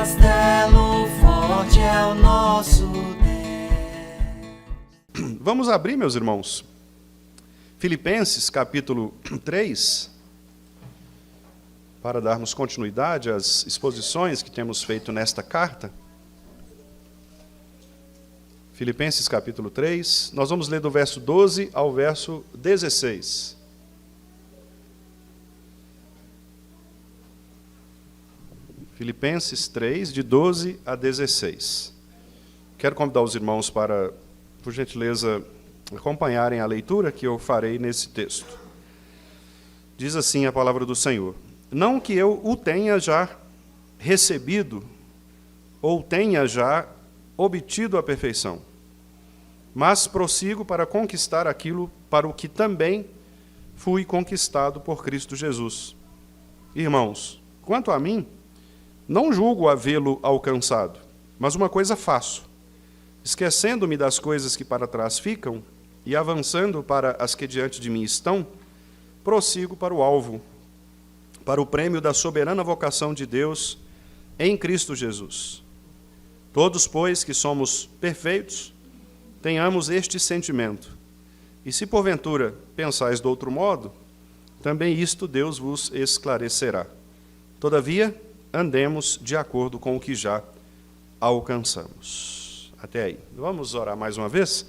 castelo forte é o nosso Deus. Vamos abrir, meus irmãos, Filipenses capítulo 3, para darmos continuidade às exposições que temos feito nesta carta. Filipenses capítulo 3, nós vamos ler do verso 12 ao verso 16. Filipenses 3, de 12 a 16. Quero convidar os irmãos para, por gentileza, acompanharem a leitura que eu farei nesse texto. Diz assim a palavra do Senhor: Não que eu o tenha já recebido, ou tenha já obtido a perfeição, mas prossigo para conquistar aquilo para o que também fui conquistado por Cristo Jesus. Irmãos, quanto a mim, não julgo havê-lo alcançado, mas uma coisa faço, esquecendo-me das coisas que para trás ficam e avançando para as que diante de mim estão, prossigo para o alvo, para o prêmio da soberana vocação de Deus em Cristo Jesus. Todos, pois, que somos perfeitos, tenhamos este sentimento. E se porventura pensais de outro modo, também isto Deus vos esclarecerá. Todavia, andemos de acordo com o que já alcançamos. Até aí. Vamos orar mais uma vez?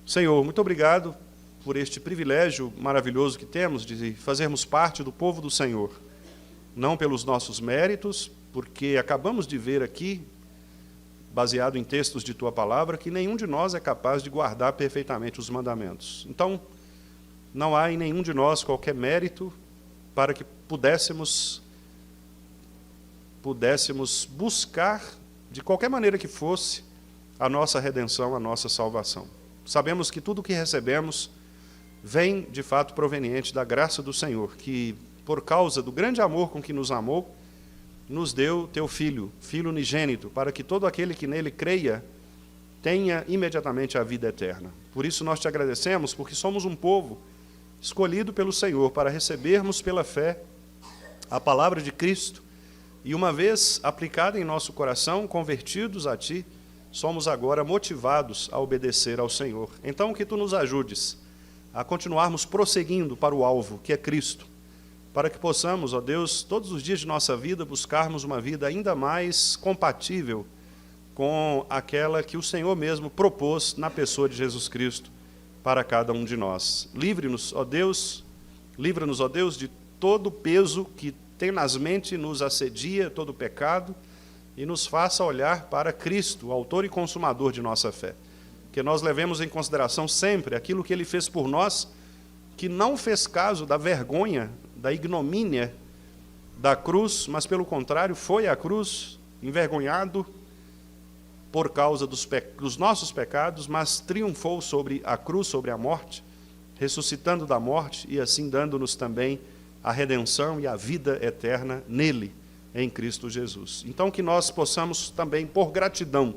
Senhor, muito obrigado por este privilégio maravilhoso que temos de fazermos parte do povo do Senhor. Não pelos nossos méritos, porque acabamos de ver aqui, baseado em textos de Tua Palavra, que nenhum de nós é capaz de guardar perfeitamente os mandamentos. Então, não há em nenhum de nós qualquer mérito para que pudéssemos buscar, de qualquer maneira que fosse, a nossa redenção, a nossa salvação. Sabemos que tudo o que recebemos vem, de fato, proveniente da graça do Senhor, que, por causa do grande amor com que nos amou, nos deu Teu Filho, Filho unigênito, para que todo aquele que nele creia tenha imediatamente a vida eterna. Por isso nós Te agradecemos, porque somos um povo escolhido pelo Senhor para recebermos pela fé a palavra de Cristo, e uma vez aplicada em nosso coração, convertidos a Ti, somos agora motivados a obedecer ao Senhor. Então, que Tu nos ajudes a continuarmos prosseguindo para o alvo, que é Cristo, para que possamos, ó Deus, todos os dias de nossa vida, buscarmos uma vida ainda mais compatível com aquela que o Senhor mesmo propôs na pessoa de Jesus Cristo para cada um de nós. Livra-nos, ó Deus, de todo o peso que tenazmente nos assedia, todo o pecado, e nos faça olhar para Cristo, o autor e consumador de nossa fé. Que nós levemos em consideração sempre aquilo que Ele fez por nós, que não fez caso da vergonha, da ignomínia da cruz, mas pelo contrário, foi à cruz, envergonhado por causa dos nossos pecados, mas triunfou sobre a cruz, sobre a morte, ressuscitando da morte e assim dando-nos também a redenção e a vida eterna nele, em Cristo Jesus. Então que nós possamos também, por gratidão,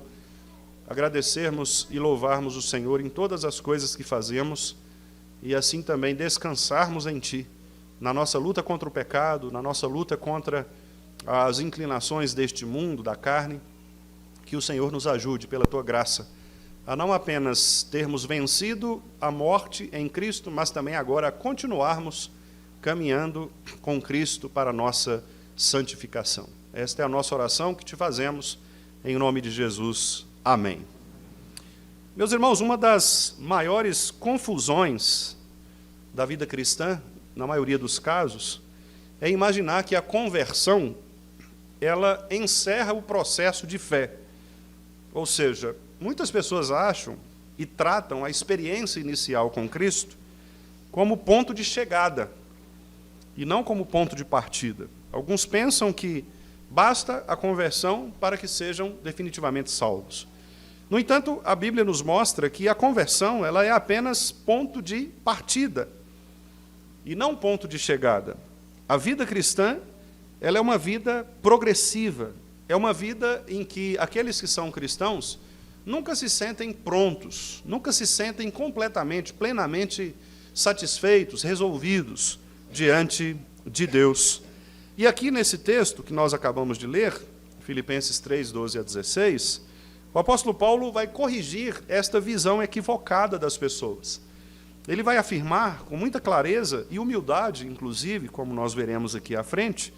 agradecermos e louvarmos o Senhor em todas as coisas que fazemos e assim também descansarmos em Ti, na nossa luta contra o pecado, na nossa luta contra as inclinações deste mundo, da carne. Que o Senhor nos ajude, pela Tua graça, a não apenas termos vencido a morte em Cristo, mas também agora a continuarmos caminhando com Cristo para a nossa santificação. Esta é a nossa oração que Te fazemos, em nome de Jesus. Amém. Meus irmãos, uma das maiores confusões da vida cristã, na maioria dos casos, é imaginar que a conversão, ela encerra o processo de fé. Ou seja, muitas pessoas acham e tratam a experiência inicial com Cristo como ponto de chegada, e não como ponto de partida. Alguns pensam que basta a conversão para que sejam definitivamente salvos. No entanto, a Bíblia nos mostra que a conversão ela é apenas ponto de partida e não ponto de chegada. A vida cristã ela é uma vida progressiva, é uma vida em que aqueles que são cristãos nunca se sentem prontos, nunca se sentem completamente, plenamente satisfeitos, resolvidos diante de Deus. E aqui nesse texto que nós acabamos de ler, Filipenses 3, 12 a 16, o apóstolo Paulo vai corrigir esta visão equivocada das pessoas. Ele vai afirmar com muita clareza e humildade, inclusive, como nós veremos aqui à frente,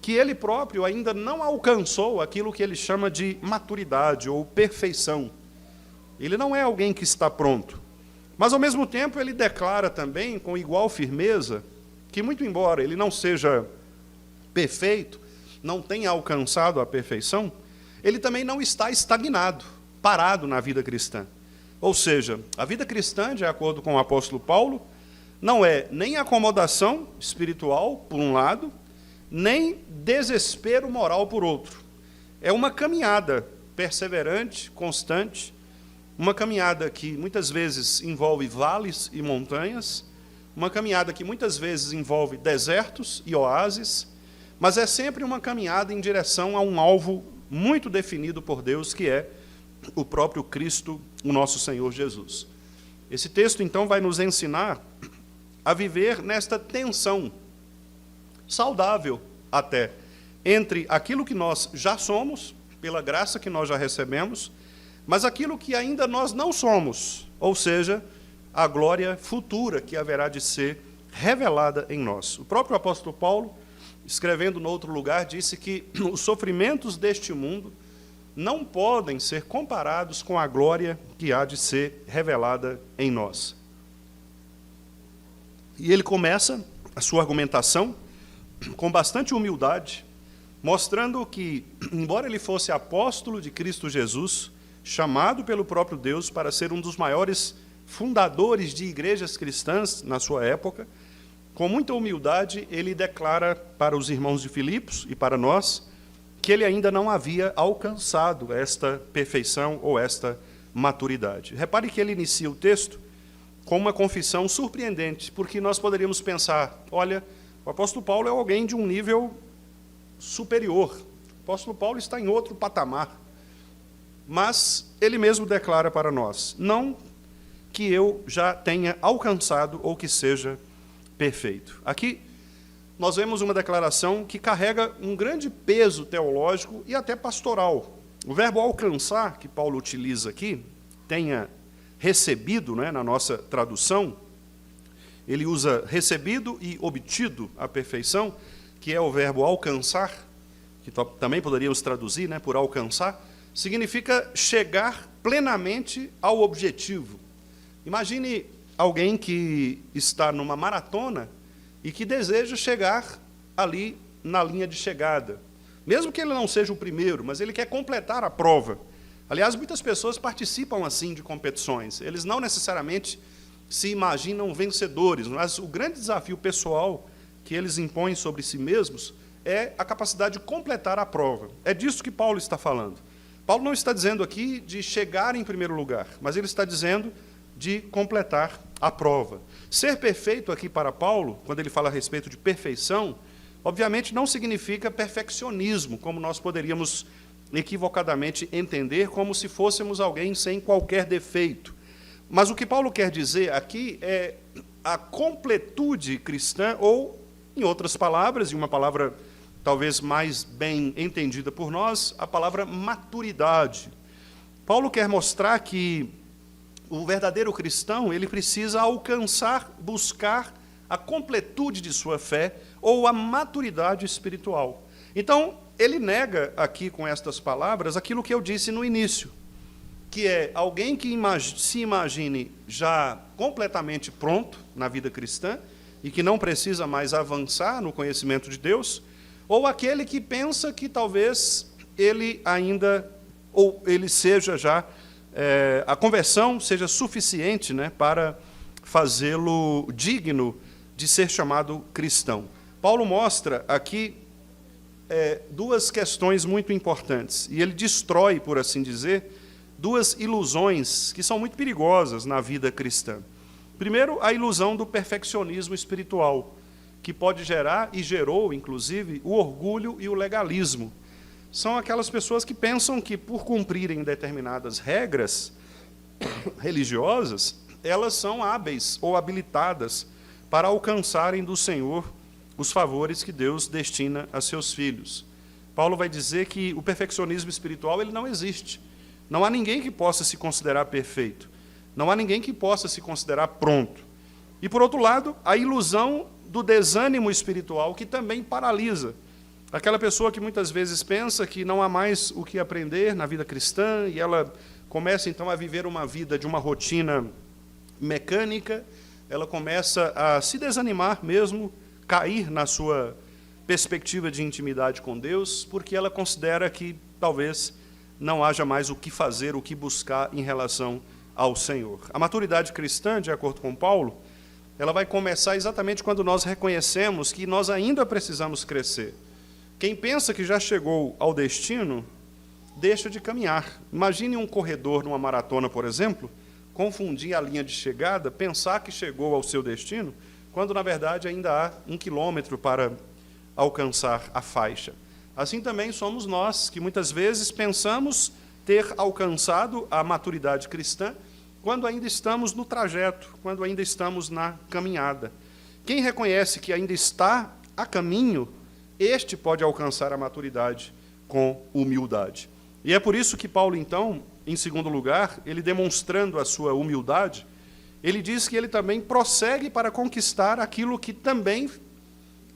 que ele próprio ainda não alcançou aquilo que ele chama de maturidade ou perfeição. Ele não é alguém que está pronto. Mas, ao mesmo tempo, ele declara também, com igual firmeza, que, muito embora ele não seja perfeito, não tenha alcançado a perfeição, ele também não está estagnado, parado na vida cristã. Ou seja, a vida cristã, de acordo com o apóstolo Paulo, não é nem acomodação espiritual, por um lado, nem desespero moral, por outro. É uma caminhada perseverante, constante, uma caminhada que muitas vezes envolve vales e montanhas, uma caminhada que muitas vezes envolve desertos e oásis, mas é sempre uma caminhada em direção a um alvo muito definido por Deus, que é o próprio Cristo, o nosso Senhor Jesus. Esse texto, então, vai nos ensinar a viver nesta tensão, saudável até, entre aquilo que nós já somos, pela graça que nós já recebemos, mas aquilo que ainda nós não somos, ou seja, a glória futura que haverá de ser revelada em nós. O próprio apóstolo Paulo, escrevendo no outro lugar, disse que os sofrimentos deste mundo não podem ser comparados com a glória que há de ser revelada em nós. E ele começa a sua argumentação com bastante humildade, mostrando que, embora ele fosse apóstolo de Cristo Jesus, chamado pelo próprio Deus para ser um dos maiores fundadores de igrejas cristãs na sua época, com muita humildade, ele declara para os irmãos de Filipos e para nós que ele ainda não havia alcançado esta perfeição ou esta maturidade. Repare que ele inicia o texto com uma confissão surpreendente, porque nós poderíamos pensar, olha, o apóstolo Paulo é alguém de um nível superior. O apóstolo Paulo está em outro patamar. Mas ele mesmo declara para nós, não que eu já tenha alcançado ou que seja perfeito. Aqui nós vemos uma declaração que carrega um grande peso teológico e até pastoral. O verbo alcançar, que Paulo utiliza aqui, tenha recebido, né, na nossa tradução, ele usa recebido e obtido a perfeição, que é o verbo alcançar, que também poderíamos traduzir, né, por alcançar, significa chegar plenamente ao objetivo. Imagine alguém que está numa maratona e que deseja chegar ali na linha de chegada. Mesmo que ele não seja o primeiro, mas ele quer completar a prova. Aliás, muitas pessoas participam assim de competições. Eles não necessariamente se imaginam vencedores, mas o grande desafio pessoal que eles impõem sobre si mesmos é a capacidade de completar a prova. É disso que Paulo está falando. Paulo não está dizendo aqui de chegar em primeiro lugar, mas ele está dizendo de completar a prova. Ser perfeito aqui para Paulo, quando ele fala a respeito de perfeição, obviamente não significa perfeccionismo, como nós poderíamos equivocadamente entender, como se fôssemos alguém sem qualquer defeito. Mas o que Paulo quer dizer aqui é a completude cristã, ou, em outras palavras, e uma palavra talvez mais bem entendida por nós, a palavra maturidade. Paulo quer mostrar que o verdadeiro cristão, ele precisa alcançar, buscar a completude de sua fé ou a maturidade espiritual. Então, ele nega aqui com estas palavras aquilo que eu disse no início, que é alguém que se imagine já completamente pronto na vida cristã e que não precisa mais avançar no conhecimento de Deus, ou aquele que pensa que talvez ele ainda, ou ele seja já, a conversão seja suficiente, né, para fazê-lo digno de ser chamado cristão. Paulo mostra aqui duas questões muito importantes, e ele destrói, por assim dizer, duas ilusões que são muito perigosas na vida cristã. Primeiro, a ilusão do perfeccionismo espiritual, que pode gerar, e gerou, inclusive, o orgulho e o legalismo. São aquelas pessoas que pensam que, por cumprirem determinadas regras religiosas, elas são hábeis ou habilitadas para alcançarem do Senhor os favores que Deus destina a seus filhos. Paulo vai dizer que o perfeccionismo espiritual ele não existe. Não há ninguém que possa se considerar perfeito. Não há ninguém que possa se considerar pronto. E, por outro lado, a ilusão do desânimo espiritual, que também paralisa. Aquela pessoa que muitas vezes pensa que não há mais o que aprender na vida cristã, e ela começa, então, a viver uma vida de uma rotina mecânica, ela começa a se desanimar mesmo, cair na sua perspectiva de intimidade com Deus, porque ela considera que, talvez, não haja mais o que fazer, o que buscar em relação ao Senhor. A maturidade cristã, de acordo com Paulo, ela vai começar exatamente quando nós reconhecemos que nós ainda precisamos crescer. Quem pensa que já chegou ao destino, deixa de caminhar. Imagine um corredor numa maratona, por exemplo, confundir a linha de chegada, pensar que chegou ao seu destino, quando, na verdade, ainda há 1 quilômetro para alcançar a faixa. Assim também somos nós, que muitas vezes pensamos ter alcançado a maturidade cristã, quando ainda estamos no trajeto, quando ainda estamos na caminhada. Quem reconhece que ainda está a caminho, este pode alcançar a maturidade com humildade. E é por isso que Paulo, então, em segundo lugar, ele demonstrando a sua humildade, ele diz que ele também prossegue para conquistar aquilo que também,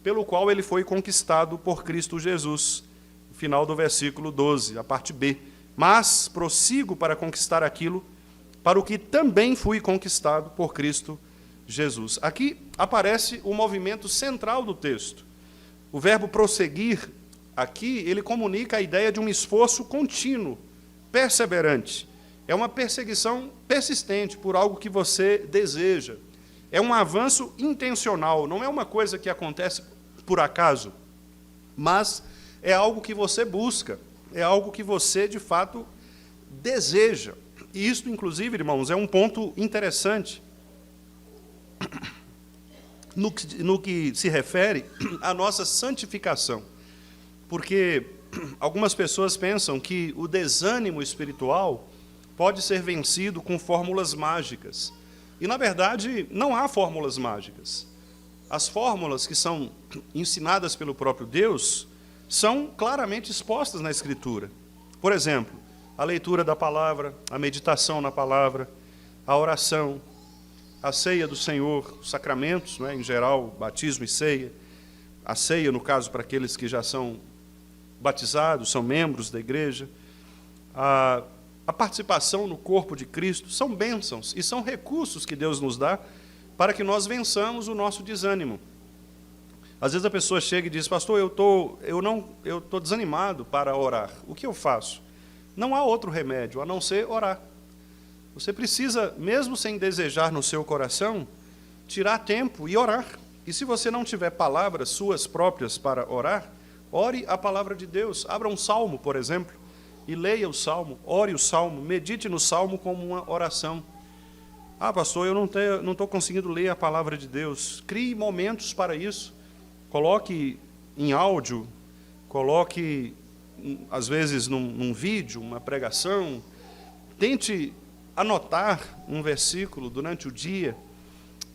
pelo qual ele foi conquistado por Cristo Jesus. No final do versículo 12, a parte B. Mas prossigo para conquistar aquilo para o que também fui conquistado por Cristo Jesus. Aqui aparece o movimento central do texto. O verbo prosseguir, aqui, ele comunica a ideia de um esforço contínuo, perseverante. É uma perseguição persistente por algo que você deseja. É um avanço intencional, não é uma coisa que acontece por acaso, mas é algo que você busca, é algo que você, de fato, deseja. E isso, inclusive, irmãos, é um ponto interessante no que se refere à nossa santificação. Porque algumas pessoas pensam que o desânimo espiritual pode ser vencido com fórmulas mágicas. E, na verdade, não há fórmulas mágicas. As fórmulas que são ensinadas pelo próprio Deus são claramente expostas na Escritura. Por exemplo, a leitura da palavra, a meditação na palavra, a oração, a ceia do Senhor, os sacramentos, em geral, batismo e ceia, a ceia, no caso, para aqueles que já são batizados, são membros da igreja, a participação no corpo de Cristo, são bênçãos e são recursos que Deus nos dá para que nós vençamos o nosso desânimo. Às vezes a pessoa chega e diz, pastor, eu tô desanimado para orar. O que eu faço? Não há outro remédio, a não ser orar. Você precisa, mesmo sem desejar no seu coração, tirar tempo e orar. E se você não tiver palavras suas próprias para orar, ore a palavra de Deus. Abra um salmo, por exemplo, e leia o salmo, ore o salmo, medite no salmo como uma oração. Ah, pastor, eu não estou conseguindo ler a palavra de Deus. Crie momentos para isso. Coloque em áudio, coloque, às vezes, num vídeo, uma pregação. Tente anotar um versículo durante o dia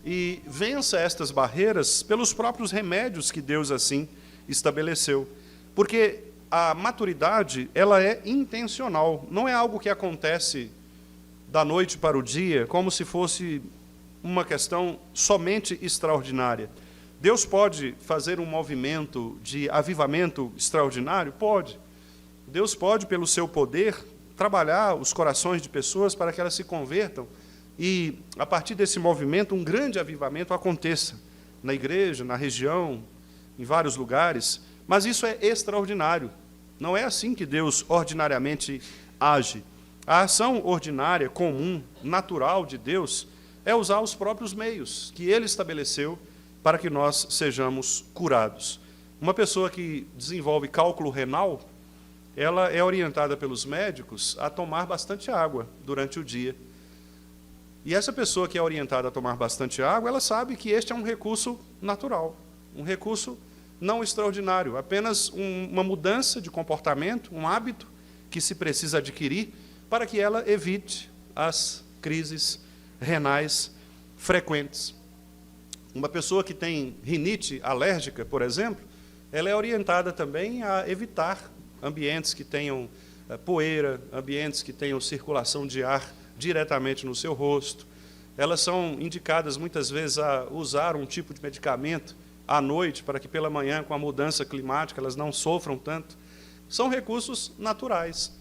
e vença estas barreiras pelos próprios remédios que Deus assim estabeleceu. Porque a maturidade, ela é intencional, não é algo que acontece da noite para o dia, como se fosse uma questão somente extraordinária. Deus pode fazer um movimento de avivamento extraordinário? Pode. Deus pode, pelo seu poder, trabalhar os corações de pessoas para que elas se convertam e, a partir desse movimento, um grande avivamento aconteça na igreja, na região, em vários lugares. Mas isso é extraordinário. Não é assim que Deus ordinariamente age. A ação ordinária, comum, natural de Deus é usar os próprios meios que Ele estabeleceu para que nós sejamos curados. Uma pessoa que desenvolve cálculo renal, ela é orientada pelos médicos a tomar bastante água durante o dia. E essa pessoa que é orientada a tomar bastante água, ela sabe que este é um recurso natural, um recurso não extraordinário, apenas uma mudança de comportamento, um hábito que se precisa adquirir para que ela evite as crises renais frequentes. Uma pessoa que tem rinite alérgica, por exemplo, ela é orientada também a evitar ambientes que tenham poeira, ambientes que tenham circulação de ar diretamente no seu rosto. Elas são indicadas muitas vezes a usar um tipo de medicamento à noite, para que pela manhã, com a mudança climática, elas não sofram tanto. São recursos naturais.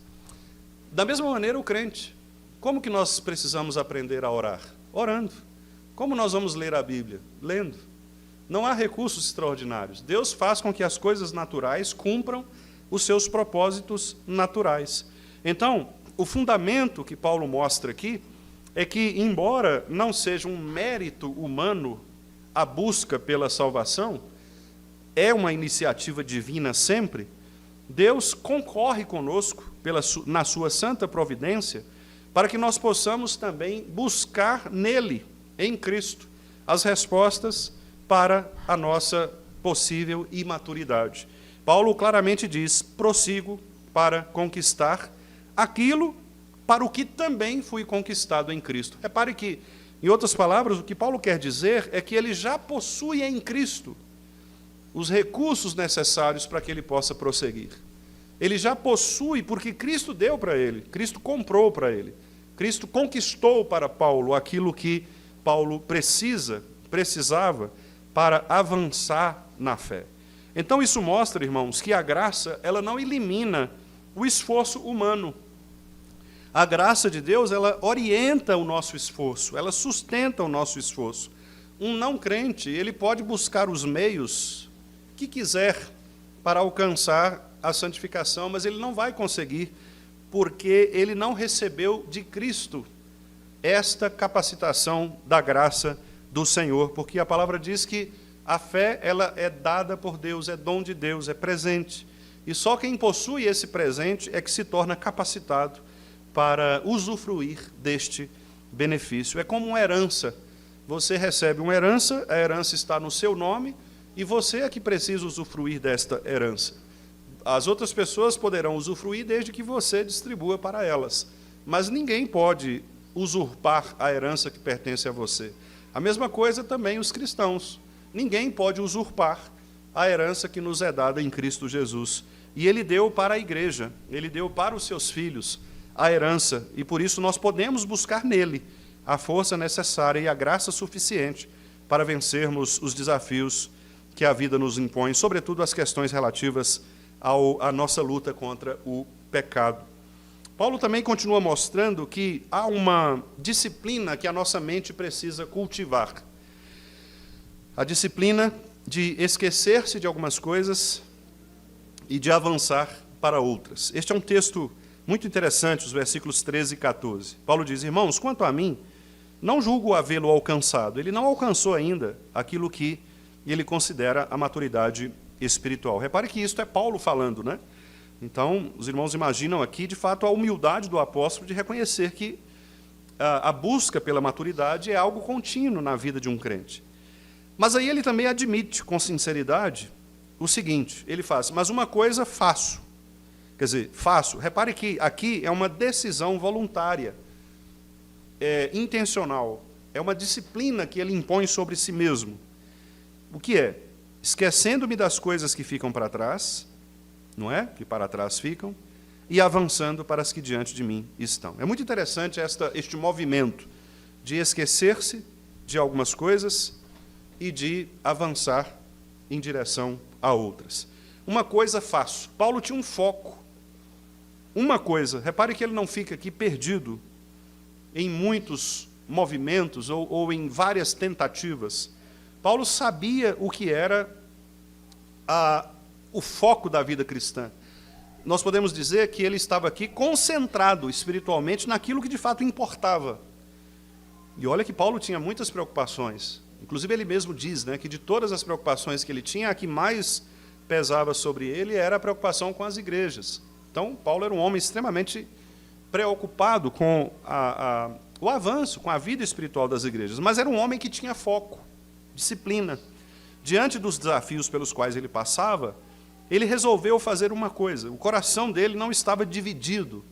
Da mesma maneira, o crente. Como que nós precisamos aprender a orar? Orando. Como nós vamos ler a Bíblia? Lendo. Não há recursos extraordinários. Deus faz com que as coisas naturais cumpram os seus propósitos naturais. Então, o fundamento que Paulo mostra aqui é que, embora não seja um mérito humano a busca pela salvação, é uma iniciativa divina sempre, Deus concorre conosco na sua santa providência para que nós possamos também buscar nele, em Cristo, as respostas para a nossa possível imaturidade. Paulo claramente diz: prossigo para conquistar aquilo para o que também fui conquistado em Cristo. Repare que, em outras palavras, o que Paulo quer dizer é que ele já possui em Cristo os recursos necessários para que ele possa prosseguir. Ele já possui, porque Cristo deu para ele, Cristo comprou para ele, Cristo conquistou para Paulo aquilo que Paulo precisava para avançar na fé. Então isso mostra, irmãos, que a graça, ela não elimina o esforço humano. A graça de Deus, ela orienta o nosso esforço, ela sustenta o nosso esforço. Um não crente, ele pode buscar os meios que quiser para alcançar a santificação, mas ele não vai conseguir, porque ele não recebeu de Cristo esta capacitação da graça do Senhor, porque a palavra diz que a fé, ela é dada por Deus, é dom de Deus, é presente. E só quem possui esse presente é que se torna capacitado para usufruir deste benefício. É como uma herança. Você recebe uma herança, a herança está no seu nome, e você é que precisa usufruir desta herança. As outras pessoas poderão usufruir desde que você distribua para elas. Mas ninguém pode usurpar a herança que pertence a você. A mesma coisa também os cristãos. Ninguém pode usurpar a herança que nos é dada em Cristo Jesus. E ele deu para a igreja, ele deu para os seus filhos a herança, e por isso nós podemos buscar nele a força necessária e a graça suficiente para vencermos os desafios que a vida nos impõe, sobretudo as questões relativas à nossa luta contra o pecado. Paulo também continua mostrando que há uma disciplina que a nossa mente precisa cultivar. A disciplina de esquecer-se de algumas coisas e de avançar para outras. Este é um texto muito interessante, os versículos 13 e 14. Paulo diz: irmãos, quanto a mim, não julgo havê-lo alcançado. Ele não alcançou ainda aquilo que ele considera a maturidade espiritual. Repare que isto é Paulo falando, né? Então, os irmãos imaginam aqui, de fato, a humildade do apóstolo de reconhecer que a busca pela maturidade é algo contínuo na vida de um crente. Mas aí ele também admite, com sinceridade, o seguinte, ele faz: mas uma coisa faço. Quer dizer, faço. Repare que aqui é uma decisão voluntária, intencional. É uma disciplina que ele impõe sobre si mesmo. O que é? Esquecendo-me das coisas que ficam para trás, não é? Que para trás ficam, e avançando para as que diante de mim estão. É muito interessante este movimento de esquecer-se de algumas coisas e de avançar em direção a outras. Uma coisa faço. Paulo tinha um foco. Uma coisa. Repare que ele não fica aqui perdido em muitos movimentos ou em várias tentativas. Paulo sabia o que era o foco da vida cristã. Nós podemos dizer que ele estava aqui concentrado espiritualmente naquilo que de fato importava. E olha que Paulo tinha muitas preocupações. Inclusive ele mesmo diz, né, que de todas as preocupações que ele tinha, a que mais pesava sobre ele era a preocupação com as igrejas. Então, Paulo era um homem extremamente preocupado com o avanço, com a vida espiritual das igrejas, mas era um homem que tinha foco, disciplina. Diante dos desafios pelos quais ele passava, ele resolveu fazer uma coisa. O coração dele não estava dividido.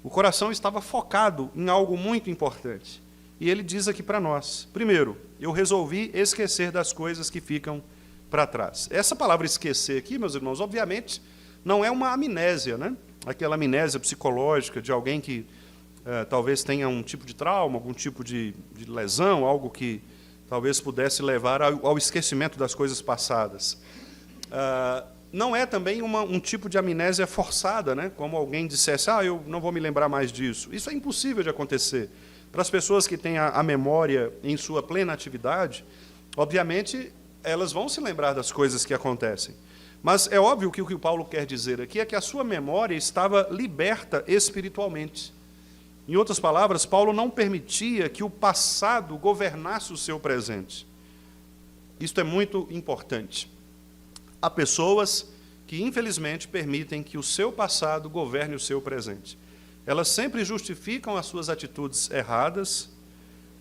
O coração estava focado em algo muito importante. E ele diz aqui para nós: primeiro, eu resolvi esquecer das coisas que ficam para trás. Essa palavra esquecer aqui, meus irmãos, obviamente, não é uma amnésia, né? Aquela amnésia psicológica de alguém que talvez tenha um tipo de trauma, algum tipo de lesão, algo que talvez pudesse levar ao esquecimento das coisas passadas. Não é também um tipo de amnésia forçada, né? Como alguém dissesse, eu não vou me lembrar mais disso. Isso é impossível de acontecer. Para as pessoas que têm a memória em sua plena atividade, obviamente, elas vão se lembrar das coisas que acontecem. Mas é óbvio que o que o Paulo quer dizer aqui é que a sua memória estava liberta espiritualmente. Em outras palavras, Paulo não permitia que o passado governasse o seu presente. Isto é muito importante. Há pessoas que, infelizmente, permitem que o seu passado governe o seu presente. Elas sempre justificam as suas atitudes erradas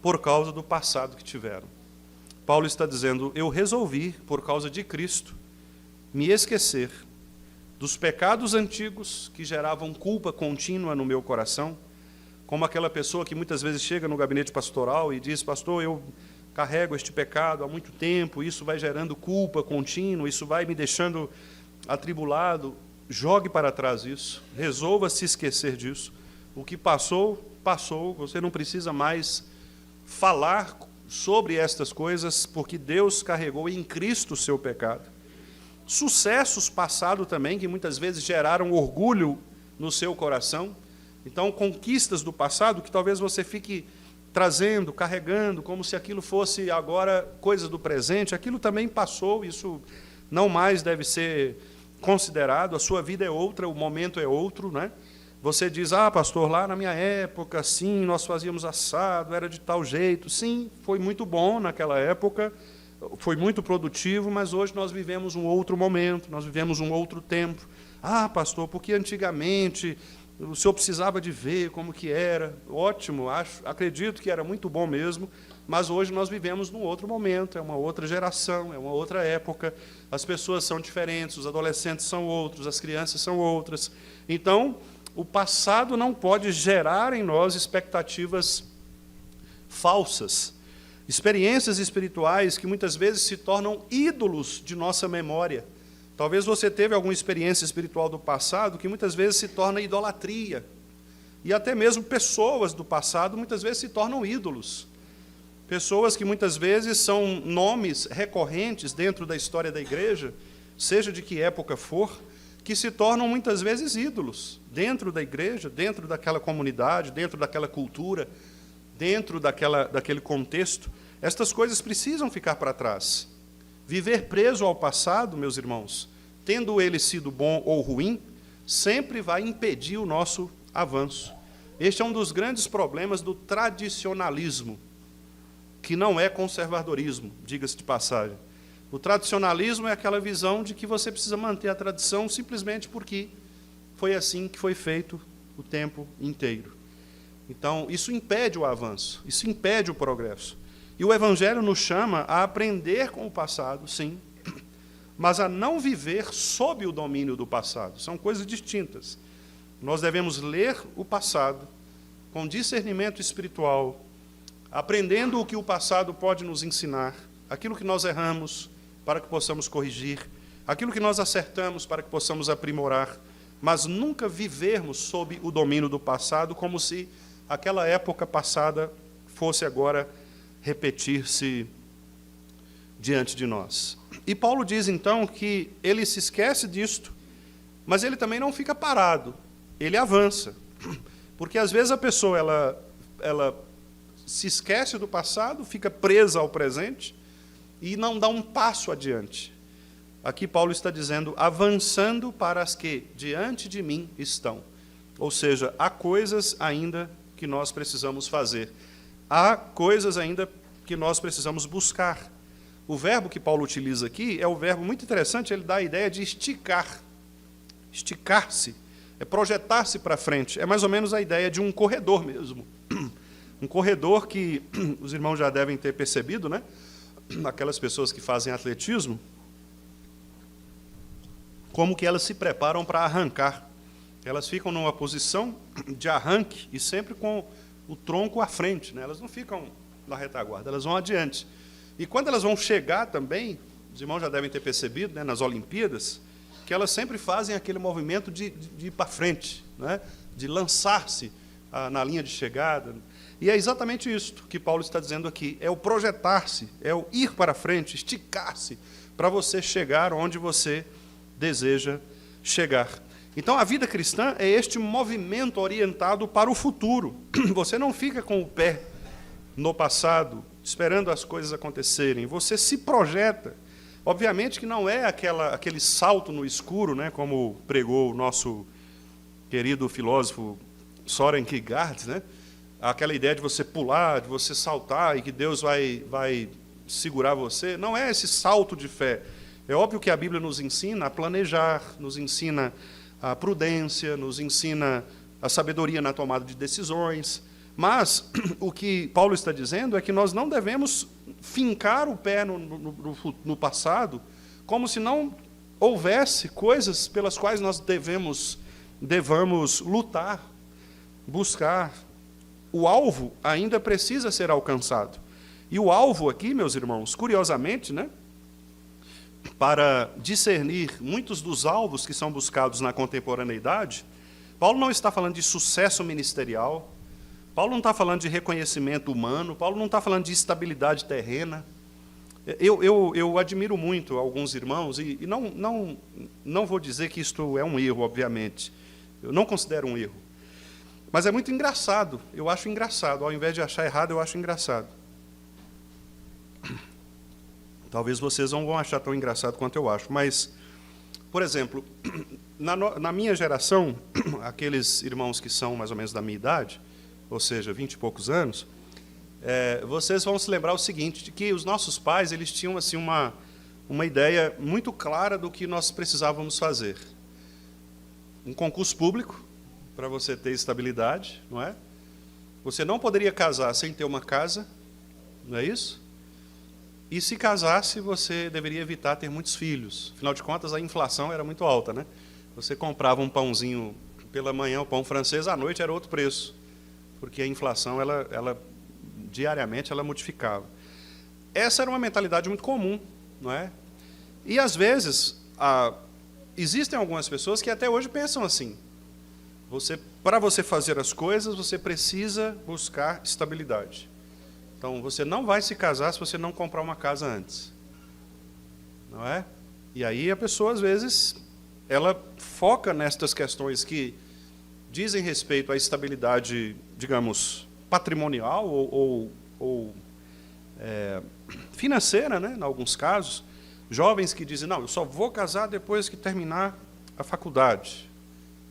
por causa do passado que tiveram. Paulo está dizendo, eu resolvi, por causa de Cristo, me esquecer dos pecados antigos que geravam culpa contínua no meu coração, como aquela pessoa que muitas vezes chega no gabinete pastoral e diz, pastor, eu carrego este pecado há muito tempo, isso vai gerando culpa contínua, isso vai me deixando atribulado. Jogue para trás isso, resolva se esquecer disso. O que passou, passou, você não precisa mais falar sobre estas coisas, porque Deus carregou em Cristo o seu pecado. Sucessos passados também, que muitas vezes geraram orgulho no seu coração. Então, conquistas do passado que talvez você fique trazendo, carregando, como se aquilo fosse agora coisa do presente, aquilo também passou, isso não mais deve ser considerado, a sua vida é outra, o momento é outro, né? Você diz, pastor, lá na minha época, sim, nós fazíamos assado, era de tal jeito. Sim, foi muito bom naquela época, foi muito produtivo, mas hoje nós vivemos um outro momento, nós vivemos um outro tempo. Pastor, porque antigamente o senhor precisava de ver como que era. Ótimo, acredito que era muito bom mesmo, mas hoje nós vivemos num outro momento, é uma outra geração, é uma outra época, as pessoas são diferentes, os adolescentes são outros, as crianças são outras. Então, o passado não pode gerar em nós expectativas falsas, experiências espirituais que muitas vezes se tornam ídolos de nossa memória. Talvez você teve alguma experiência espiritual do passado que muitas vezes se torna idolatria. E até mesmo pessoas do passado muitas vezes se tornam ídolos. Pessoas que muitas vezes são nomes recorrentes dentro da história da igreja, seja de que época for, que se tornam muitas vezes ídolos dentro da igreja, dentro daquela comunidade, dentro daquela cultura, dentro daquele contexto. Estas coisas precisam ficar para trás. Viver preso ao passado, meus irmãos, tendo ele sido bom ou ruim, sempre vai impedir o nosso avanço. Este é um dos grandes problemas do tradicionalismo, que não é conservadorismo, diga-se de passagem. O tradicionalismo é aquela visão de que você precisa manter a tradição simplesmente porque foi assim que foi feito o tempo inteiro. Então, isso impede o avanço, isso impede o progresso. E o Evangelho nos chama a aprender com o passado, sim, mas a não viver sob o domínio do passado. São coisas distintas. Nós devemos ler o passado com discernimento espiritual, aprendendo o que o passado pode nos ensinar, aquilo que nós erramos, para que possamos corrigir, aquilo que nós acertamos para que possamos aprimorar, mas nunca vivermos sob o domínio do passado, como se aquela época passada fosse agora repetir-se diante de nós. E Paulo diz, então, que ele se esquece disto, mas ele também não fica parado, ele avança. Porque, às vezes, a pessoa ela se esquece do passado, fica presa ao presente, e não dá um passo adiante. Aqui Paulo está dizendo, avançando para as que diante de mim estão. Ou seja, há coisas ainda que nós precisamos fazer. Há coisas ainda que nós precisamos buscar. O verbo que Paulo utiliza aqui é um verbo muito interessante, ele dá a ideia de esticar. Esticar-se, é projetar-se para frente. É mais ou menos a ideia de um corredor mesmo. Um corredor que os irmãos já devem ter percebido, né? Aquelas pessoas que fazem atletismo, como que elas se preparam para arrancar. Elas ficam numa posição de arranque e sempre com o tronco à frente, né? Elas não ficam na retaguarda, elas vão adiante. E quando elas vão chegar também, os irmãos já devem ter percebido, né, nas Olimpíadas, que elas sempre fazem aquele movimento de ir para frente, né? De lançar-se na linha de chegada. E é exatamente isso que Paulo está dizendo aqui, é o projetar-se, é o ir para frente, esticar-se, para você chegar onde você deseja chegar. Então, a vida cristã é este movimento orientado para o futuro. Você não fica com o pé no passado, esperando as coisas acontecerem. Você se projeta. Obviamente que não é aquele salto no escuro, né, como pregou o nosso querido filósofo Søren Kierkegaard, né? Aquela ideia de você pular, de você saltar e que Deus vai segurar você. Não é esse salto de fé. É óbvio que a Bíblia nos ensina a planejar, nos ensina a prudência, nos ensina a sabedoria na tomada de decisões. Mas o que Paulo está dizendo é que nós não devemos fincar o pé no passado, como se não houvesse coisas pelas quais nós devamos lutar, buscar. O alvo ainda precisa ser alcançado. E o alvo aqui, meus irmãos, curiosamente, né, para discernir muitos dos alvos que são buscados na contemporaneidade, Paulo não está falando de sucesso ministerial, Paulo não está falando de reconhecimento humano, Paulo não está falando de estabilidade terrena. Eu admiro muito alguns irmãos, e não vou dizer que isto é um erro, obviamente. Eu não considero um erro. Mas é muito engraçado, eu acho engraçado. Ao invés de achar errado, eu acho engraçado. Talvez vocês não vão achar tão engraçado quanto eu acho, mas, por exemplo, na minha geração, aqueles irmãos que são mais ou menos da minha idade, ou seja, 20 e poucos anos, vocês vão se lembrar o seguinte, de que os nossos pais eles tinham assim, uma ideia muito clara do que nós precisávamos fazer. Um concurso público, para você ter estabilidade, não é? Você não poderia casar sem ter uma casa, não é isso? E se casasse, você deveria evitar ter muitos filhos. Afinal de contas, a inflação era muito alta, né? Você comprava um pãozinho pela manhã, o pão francês, à noite era outro preço, porque a inflação, diariamente, ela modificava. Essa era uma mentalidade muito comum, não é? E, às vezes, existem algumas pessoas que até hoje pensam assim. Para você fazer as coisas, você precisa buscar estabilidade. Então, você não vai se casar se você não comprar uma casa antes. Não é? E aí a pessoa, às vezes, ela foca nestas questões que dizem respeito à estabilidade, digamos, patrimonial ou financeira, né, em alguns casos. Jovens que dizem, não, eu só vou casar depois que terminar a faculdade.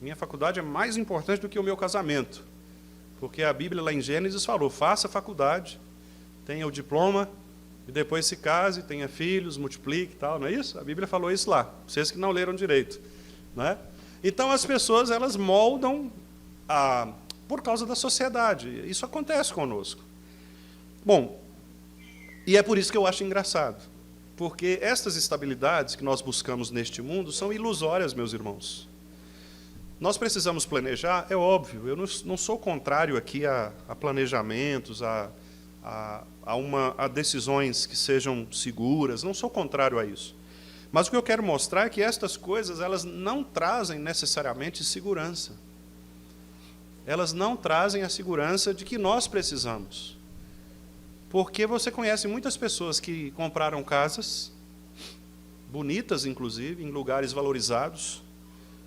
Minha faculdade é mais importante do que o meu casamento. Porque a Bíblia, lá em Gênesis, falou, faça faculdade, tenha o diploma, e depois se case, tenha filhos, multiplique e tal, não é isso? A Bíblia falou isso lá, vocês que não leram direito. Não é? Então, as pessoas, elas moldam por causa da sociedade. Isso acontece conosco. Bom, e é por isso que eu acho engraçado. Porque estas estabilidades que nós buscamos neste mundo são ilusórias, meus irmãos. Nós precisamos planejar, é óbvio, eu não sou contrário aqui a planejamentos, a decisões que sejam seguras, não sou contrário a isso. Mas o que eu quero mostrar é que estas coisas, elas não trazem necessariamente segurança. Elas não trazem a segurança de que nós precisamos. Porque você conhece muitas pessoas que compraram casas, bonitas inclusive, em lugares valorizados,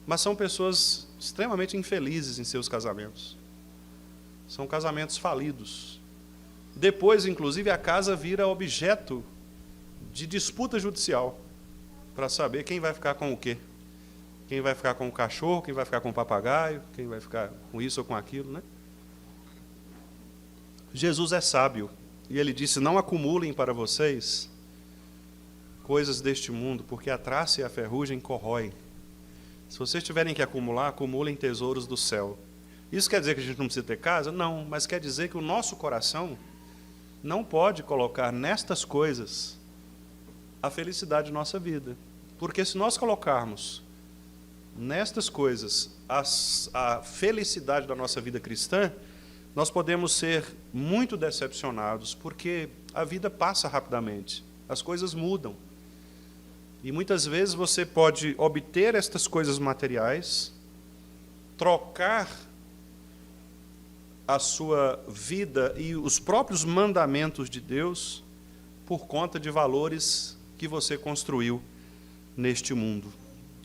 mas são pessoas extremamente infelizes em seus casamentos. São casamentos falidos. Depois, inclusive, a casa vira objeto de disputa judicial para saber quem vai ficar com o quê. Quem vai ficar com o cachorro, quem vai ficar com o papagaio, quem vai ficar com isso ou com aquilo, né? Jesus é sábio, e ele disse, não acumulem para vocês coisas deste mundo, porque a traça e a ferrugem corroem. Se vocês tiverem que acumular, acumulem tesouros do céu. Isso quer dizer que a gente não precisa ter casa? Não, mas quer dizer que o nosso coração não pode colocar nestas coisas a felicidade de nossa vida. Porque se nós colocarmos nestas coisas a felicidade da nossa vida cristã, nós podemos ser muito decepcionados, porque a vida passa rapidamente, as coisas mudam. E muitas vezes você pode obter estas coisas materiais, trocar a sua vida e os próprios mandamentos de Deus por conta de valores que você construiu neste mundo.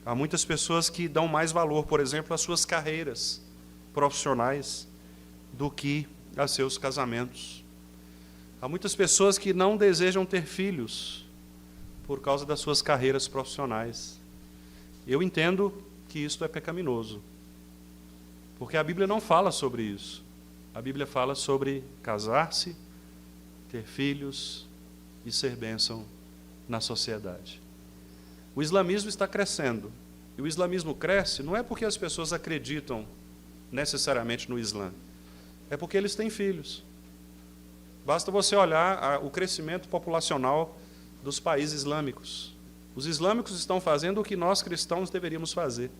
Há muitas pessoas que dão mais valor, por exemplo, às suas carreiras profissionais do que a seus casamentos. Há muitas pessoas que não desejam ter filhos por causa das suas carreiras profissionais. Eu entendo que isto é pecaminoso, porque a Bíblia não fala sobre isso. A Bíblia fala sobre casar-se, ter filhos e ser bênção na sociedade. O islamismo está crescendo. E o islamismo cresce não é porque as pessoas acreditam necessariamente no Islã. É porque eles têm filhos. Basta você olhar o crescimento populacional dos países islâmicos. Os islâmicos estão fazendo o que nós cristãos deveríamos fazer: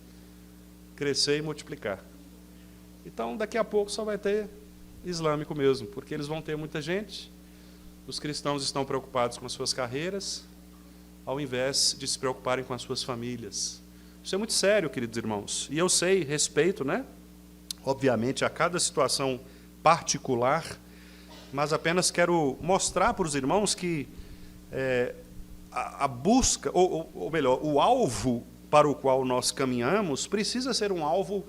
crescer e multiplicar. Então, daqui a pouco só vai ter islâmico mesmo, porque eles vão ter muita gente. Os cristãos estão preocupados com as suas carreiras, ao invés de se preocuparem com as suas famílias. Isso é muito sério, queridos irmãos. E eu sei, respeito, obviamente, a cada situação particular, mas apenas quero mostrar para os irmãos que a busca, ou melhor, o alvo para o qual nós caminhamos precisa ser um alvo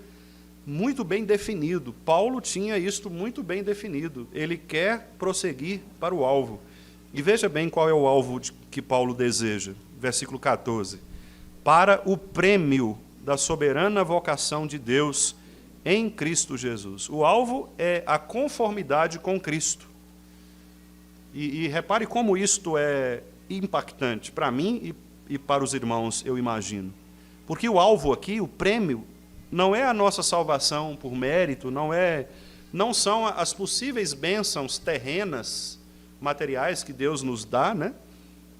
muito bem definido. Paulo tinha isto muito bem definido. Ele quer prosseguir para o alvo. E veja bem qual é o alvo que Paulo deseja. Versículo 14. Para o prêmio da soberana vocação de Deus em Cristo Jesus. O alvo é a conformidade com Cristo. E repare como isto é impactante para mim e para os irmãos, eu imagino. Porque o alvo aqui, o prêmio, não é a nossa salvação por mérito, não são as possíveis bênçãos terrenas, materiais que Deus nos dá,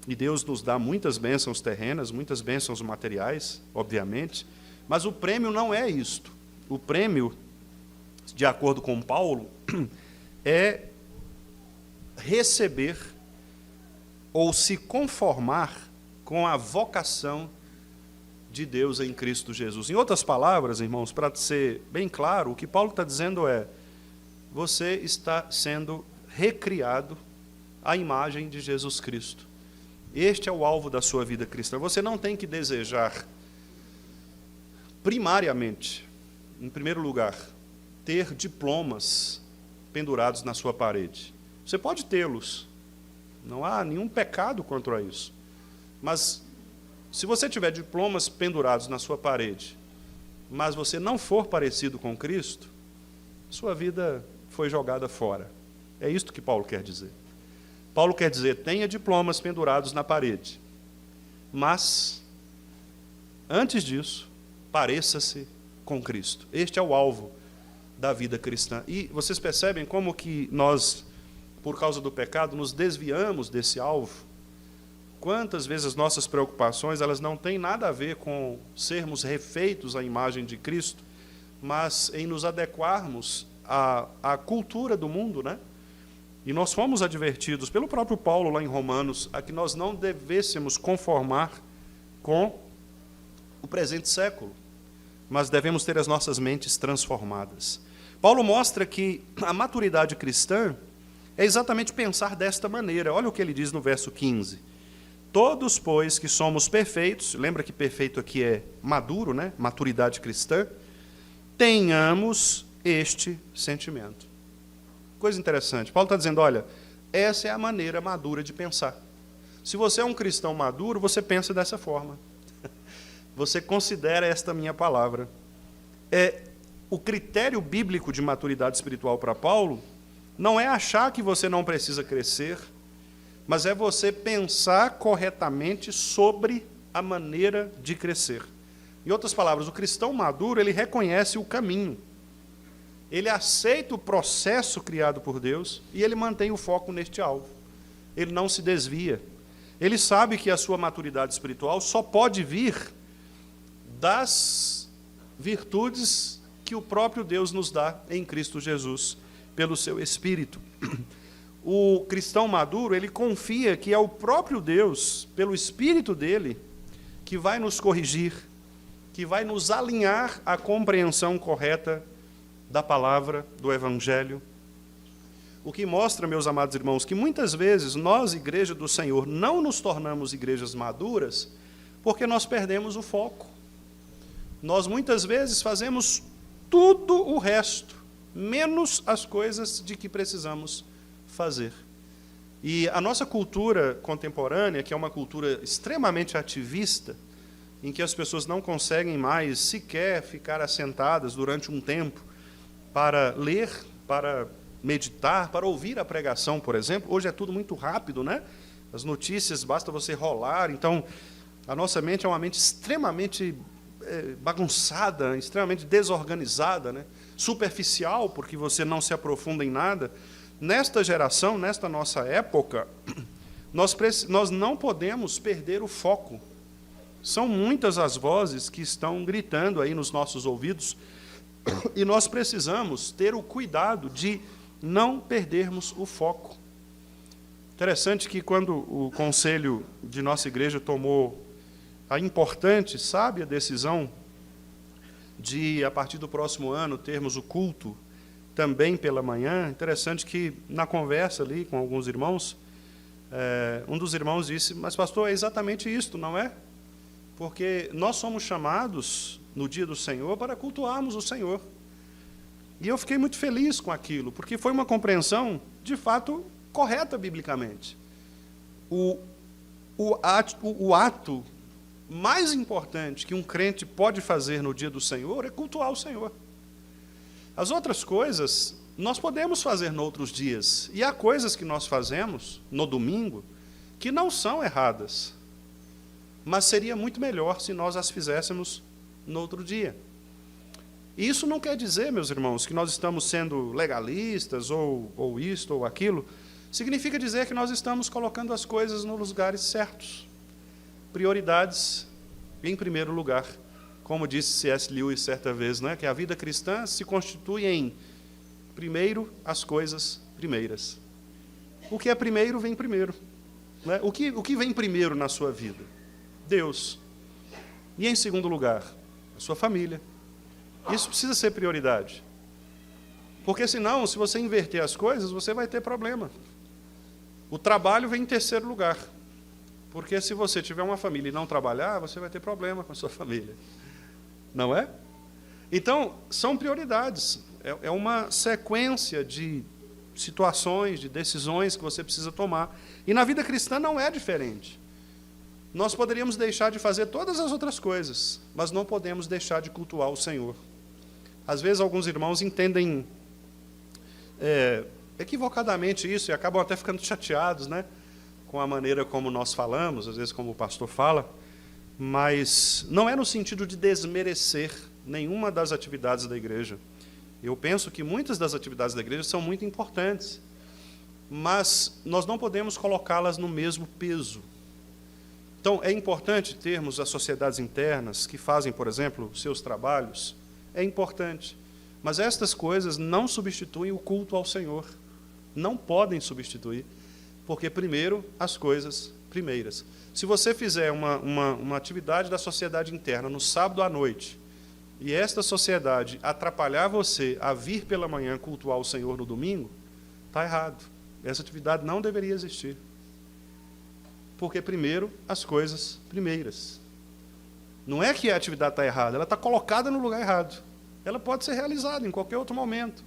E Deus nos dá muitas bênçãos terrenas, muitas bênçãos materiais, obviamente, mas o prêmio não é isto. O prêmio, de acordo com Paulo, é receber ou se conformar com a vocação de Deus em Cristo Jesus. Em outras palavras, irmãos, para ser bem claro, o que Paulo está dizendo é: você está sendo recriado à imagem de Jesus Cristo. Este é o alvo da sua vida cristã. Você não tem que desejar, primariamente, em primeiro lugar, ter diplomas pendurados na sua parede. Você pode tê-los, não há nenhum pecado quanto a isso. Mas, se você tiver diplomas pendurados na sua parede, mas você não for parecido com Cristo, sua vida foi jogada fora. É isto que Paulo quer dizer. Paulo quer dizer: tenha diplomas pendurados na parede, mas, antes disso, pareça-se com Cristo. Este é o alvo da vida cristã. E vocês percebem como que nós, por causa do pecado, nos desviamos desse alvo? Quantas vezes as nossas preocupações, elas não têm nada a ver com sermos refeitos à imagem de Cristo, mas em nos adequarmos à cultura do mundo, E nós fomos advertidos pelo próprio Paulo lá em Romanos a que nós não devêssemos conformar com o presente século, mas devemos ter as nossas mentes transformadas. Paulo mostra que a maturidade cristã é exatamente pensar desta maneira. Olha o que ele diz no verso 15. Todos, pois, que somos perfeitos, lembra que perfeito aqui é maduro, Maturidade cristã, tenhamos este sentimento. Coisa interessante. Paulo está dizendo: olha, essa é a maneira madura de pensar. Se você é um cristão maduro, você pensa dessa forma. Você considera esta minha palavra. O critério bíblico de maturidade espiritual para Paulo não é achar que você não precisa crescer, mas é você pensar corretamente sobre a maneira de crescer. Em outras palavras, o cristão maduro, ele reconhece o caminho. Ele aceita o processo criado por Deus e ele mantém o foco neste alvo. Ele não se desvia. Ele sabe que a sua maturidade espiritual só pode vir das virtudes que o próprio Deus nos dá em Cristo Jesus, pelo seu Espírito. O cristão maduro, ele confia que é o próprio Deus, pelo Espírito dele, que vai nos corrigir, que vai nos alinhar à compreensão correta da palavra, do Evangelho. O que mostra, meus amados irmãos, que muitas vezes nós, Igreja do Senhor, não nos tornamos igrejas maduras porque nós perdemos o foco. Nós muitas vezes fazemos tudo o resto, menos as coisas de que precisamos fazer. E a nossa cultura contemporânea, que é uma cultura extremamente ativista, em que as pessoas não conseguem mais sequer ficar assentadas durante um tempo para ler, para meditar, para ouvir a pregação, por exemplo. Hoje é tudo muito rápido, né? As notícias, basta você rolar. Então, a nossa mente é uma mente extremamente bagunçada, extremamente desorganizada, né? Superficial, porque você não se aprofunda em nada. Nesta geração, nesta nossa época, nós não podemos perder o foco. São muitas as vozes que estão gritando aí nos nossos ouvidos, e nós precisamos ter o cuidado de não perdermos o foco. Interessante que quando o conselho de nossa igreja tomou a importante, sábia decisão de, a partir do próximo ano, termos o culto também pela manhã, interessante que, na conversa ali com alguns irmãos, um dos irmãos disse: mas pastor, é exatamente isto, não é? Porque nós somos chamados, no dia do Senhor, para cultuarmos o Senhor. E eu fiquei muito feliz com aquilo, porque foi uma compreensão, de fato, correta biblicamente. O ato mais importante que um crente pode fazer no dia do Senhor é cultuar o Senhor. As outras coisas nós podemos fazer noutros dias. E há coisas que nós fazemos no domingo que não são erradas, mas seria muito melhor se nós as fizéssemos no outro dia. E isso não quer dizer, meus irmãos, que nós estamos sendo legalistas, ou isto ou aquilo. Significa dizer que nós estamos colocando as coisas nos lugares certos. Prioridades em primeiro lugar. Como disse C.S. Lewis certa vez, né, que a vida cristã se constitui em, primeiro, as coisas primeiras. O que é primeiro, vem primeiro. Né? O que vem primeiro na sua vida? Deus. E, em segundo lugar, a sua família. Isso precisa ser prioridade. Porque, senão, se você inverter as coisas, você vai ter problema. O trabalho vem em terceiro lugar. Porque, se você tiver uma família e não trabalhar, você vai ter problema com a sua família. Não é? Então, são prioridades. É uma sequência de situações, de decisões que você precisa tomar. E na vida cristã não é diferente. Nós poderíamos deixar de fazer todas as outras coisas, mas não podemos deixar de cultuar o Senhor. Às vezes, alguns irmãos entendem equivocadamente isso e acabam até ficando chateados, né, com a maneira como nós falamos, às vezes como o pastor fala, mas não é no sentido de desmerecer nenhuma das atividades da igreja. Eu penso que muitas das atividades da igreja são muito importantes, mas nós não podemos colocá-las no mesmo peso. Então, é importante termos as sociedades internas que fazem, por exemplo, seus trabalhos. É importante. Mas estas coisas não substituem o culto ao Senhor. Não podem substituir. Porque, primeiro, as coisas primeiras. Se você fizer uma atividade da sociedade interna no sábado à noite, e esta sociedade atrapalhar você a vir pela manhã cultuar o Senhor no domingo, está errado. Essa atividade não deveria existir. Porque, primeiro, as coisas primeiras. Não é que a atividade está errada, ela está colocada no lugar errado. Ela pode ser realizada em qualquer outro momento,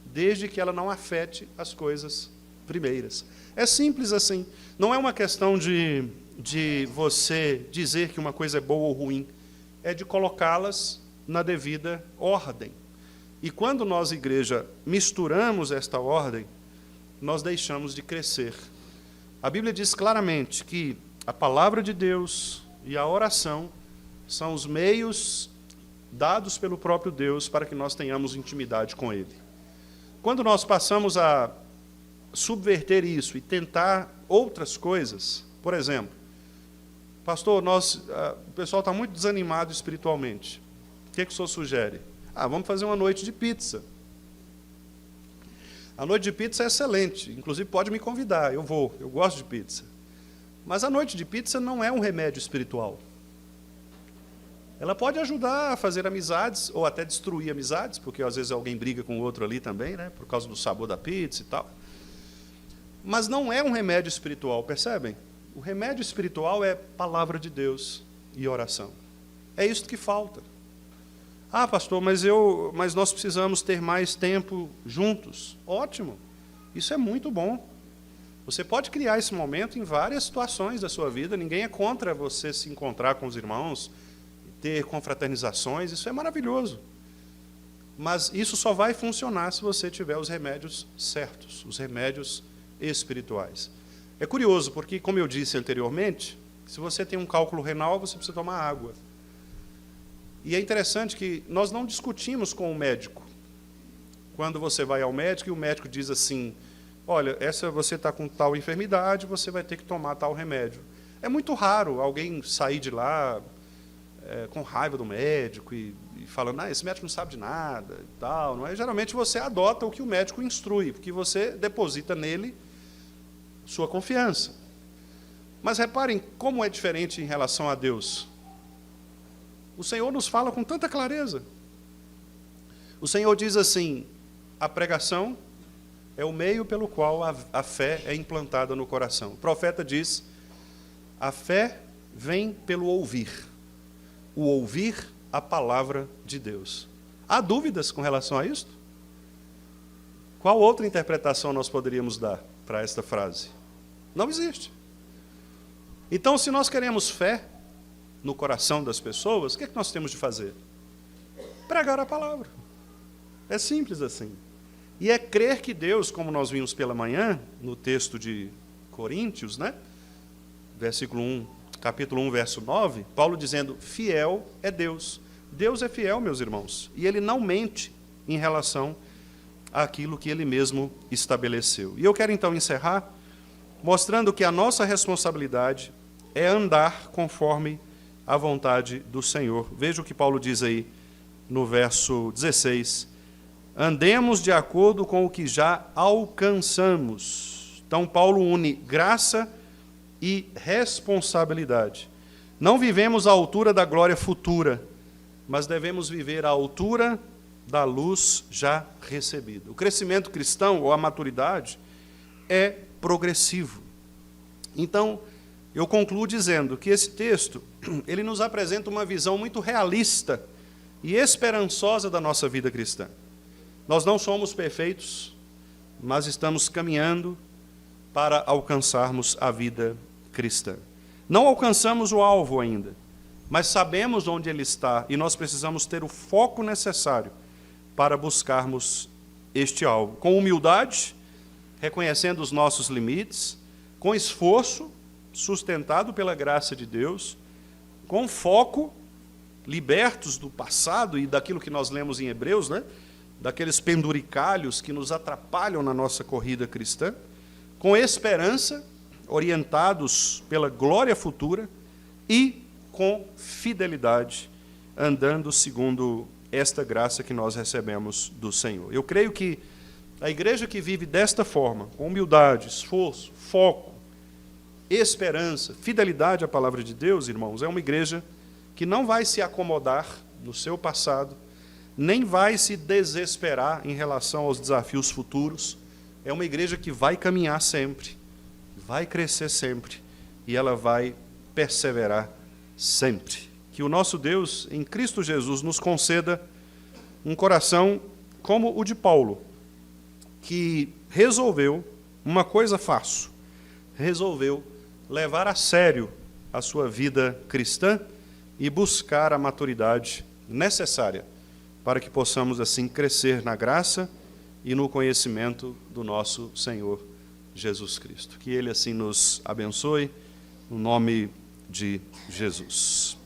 desde que ela não afete as coisas primeiras. É simples assim. Não é uma questão de você dizer que uma coisa é boa ou ruim. É de colocá-las na devida ordem. E quando nós, igreja, misturamos esta ordem, nós deixamos de crescer. A Bíblia diz claramente que a palavra de Deus e a oração são os meios dados pelo próprio Deus para que nós tenhamos intimidade com Ele. Quando nós passamos a subverter isso e tentar outras coisas, por exemplo, pastor, o pessoal está muito desanimado espiritualmente. O que o senhor sugere? Vamos fazer uma noite de pizza. A noite de pizza é excelente, inclusive pode me convidar, eu gosto de pizza. Mas a noite de pizza não é um remédio espiritual. Ela pode ajudar a fazer amizades, ou até destruir amizades, porque às vezes alguém briga com o outro ali também, né, por causa do sabor da pizza e tal. Mas não é um remédio espiritual, percebem? O remédio espiritual é palavra de Deus e oração. É isso que falta. Ah, pastor, mas nós precisamos ter mais tempo juntos. Ótimo, isso é muito bom. Você pode criar esse momento em várias situações da sua vida. Ninguém é contra você se encontrar com os irmãos, ter confraternizações, isso é maravilhoso. Mas isso só vai funcionar se você tiver os remédios certos, os remédios espirituais. É curioso, porque, como eu disse anteriormente, se você tem um cálculo renal, você precisa tomar água. E é interessante que nós não discutimos com o médico. Quando você vai ao médico e o médico diz assim, olha, você está com tal enfermidade, você vai ter que tomar tal remédio. É muito raro alguém sair de lá com raiva do médico e falando, esse médico não sabe de nada e tal. Não é? Geralmente você adota o que o médico instrui, porque você deposita nele sua confiança. Mas reparem como é diferente em relação a Deus. O Senhor nos fala com tanta clareza. O Senhor diz assim, a pregação é o meio pelo qual a fé é implantada no coração. O profeta diz, a fé vem pelo ouvir. O ouvir a palavra de Deus. Há dúvidas com relação a isto? Qual outra interpretação nós poderíamos dar para esta frase? Não existe. Então, se nós queremos fé no coração das pessoas, o que é que nós temos de fazer? Pregar a palavra. É simples assim. E é crer que Deus, como nós vimos pela manhã, no texto de Coríntios, né? Capítulo 1, verso 9, Paulo dizendo, fiel é Deus. Deus é fiel, meus irmãos, e Ele não mente em relação àquilo que Ele mesmo estabeleceu. E eu quero então encerrar mostrando que a nossa responsabilidade é andar conforme a vontade do Senhor. Veja o que Paulo diz aí no verso 16. Andemos de acordo com o que já alcançamos. Então, Paulo une graça e responsabilidade. Não vivemos à altura da glória futura, mas devemos viver à altura da luz já recebida. O crescimento cristão, ou a maturidade, é progressivo. Então, eu concluo dizendo que esse texto, ele nos apresenta uma visão muito realista e esperançosa da nossa vida cristã. Nós não somos perfeitos, mas estamos caminhando para alcançarmos a vida cristã. Não alcançamos o alvo ainda, mas sabemos onde ele está e nós precisamos ter o foco necessário para buscarmos este alvo. Com humildade, reconhecendo os nossos limites, com esforço, sustentado pela graça de Deus, com foco, libertos do passado e daquilo que nós lemos em Hebreus, né? Daqueles penduricalhos que nos atrapalham na nossa corrida cristã, com esperança, orientados pela glória futura e com fidelidade, andando segundo esta graça que nós recebemos do Senhor. Eu creio que a igreja que vive desta forma, com humildade, esforço, foco, esperança, fidelidade à palavra de Deus, irmãos, é uma igreja que não vai se acomodar no seu passado, nem vai se desesperar em relação aos desafios futuros. É uma igreja que vai caminhar sempre, vai crescer sempre, e ela vai perseverar sempre. Que o nosso Deus, em Cristo Jesus, nos conceda um coração como o de Paulo, que resolveu uma coisa fácil, resolveu levar a sério a sua vida cristã e buscar a maturidade necessária para que possamos, assim, crescer na graça e no conhecimento do nosso Senhor Jesus Cristo. Que Ele, assim, nos abençoe, no nome de Jesus.